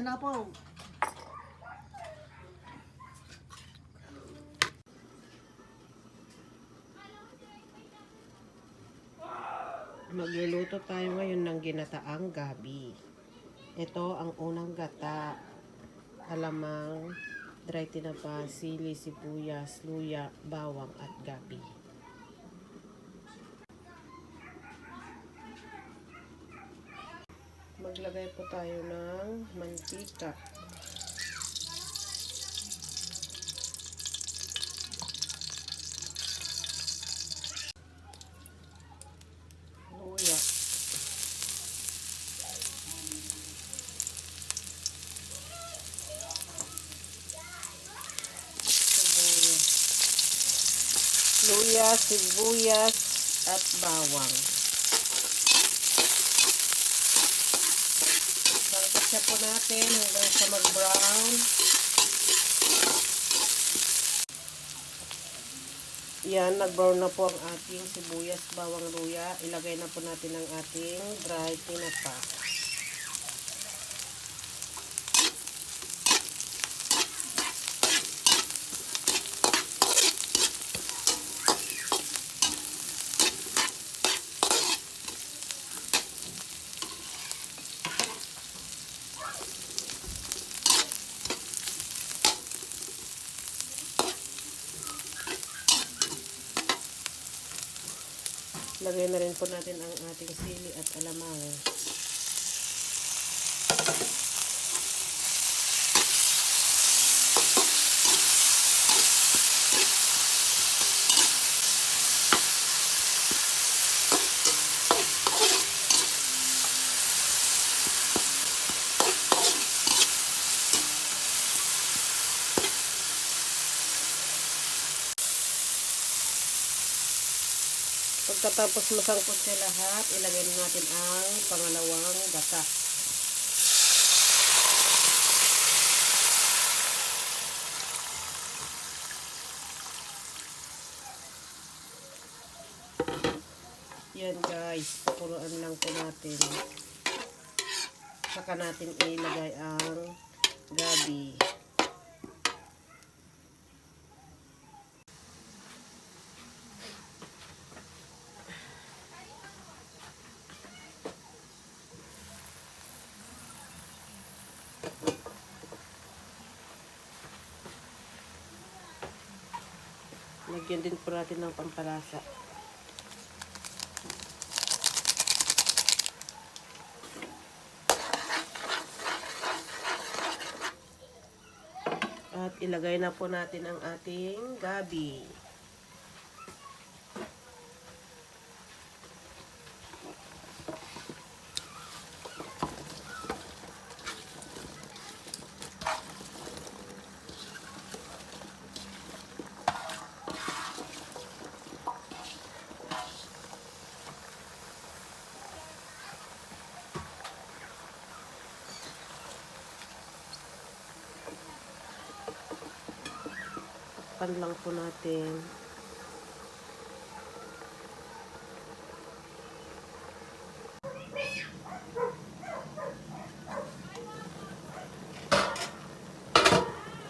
Ayan na po. Magluluto tayo ngayon ng ginataang gabi. Ito ang unang gata. Alamang, dry tinapa, sili, sibuyas, luya, bawang at gabi. Maglagay po tayo ng mantika. Luya. Luya, sibuyas at bawang. Pagkatsa po natin hanggang sa mag-brown. Yan, nag-brown na po ang ating sibuyas, bawang, luya. Ilagay na po natin ang ating dry tinapa. Lagay na rin po natin ang ating sili at alamang. Pagkatapos masangkot siya lahat, ilagay na natin ang pangalawang gata. Yan guys, pakuluan lang po natin. Saka natin ilagay ang gabi. Lagyan din po natin ng pampalasa. At ilagay na po natin ang ating gabi. Pan lang po natin.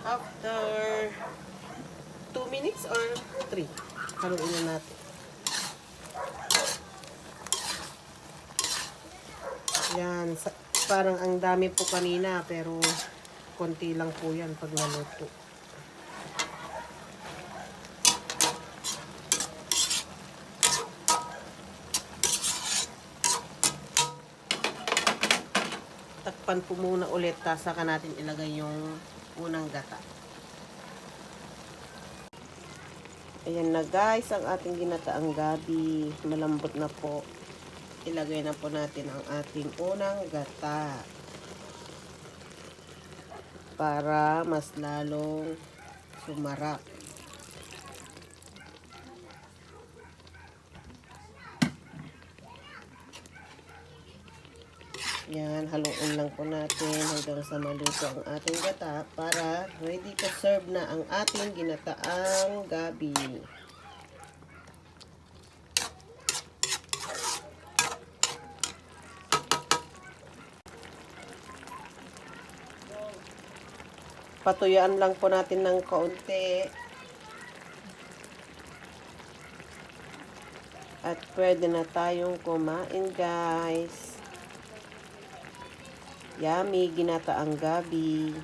After 2 minutes or 3, haluin na natin. Yan, parang ang dami po kanina pero konti lang po yan pag naluto. Takpan po muna ulit, saka natin ilagay yung unang gata. Ayan na guys, ang ating ginataang gabi. Malambot na po. Ilagay na po natin ang ating unang gata. Para mas lalong sumarap. Yan, haluin lang po natin hanggang sa maluto ang ating gata para ready to serve na ang ating ginataang gabi. Papatuyuan lang po natin ng kaunti. At pwede na tayong kumain, guys. Yummy, ginataang gabi.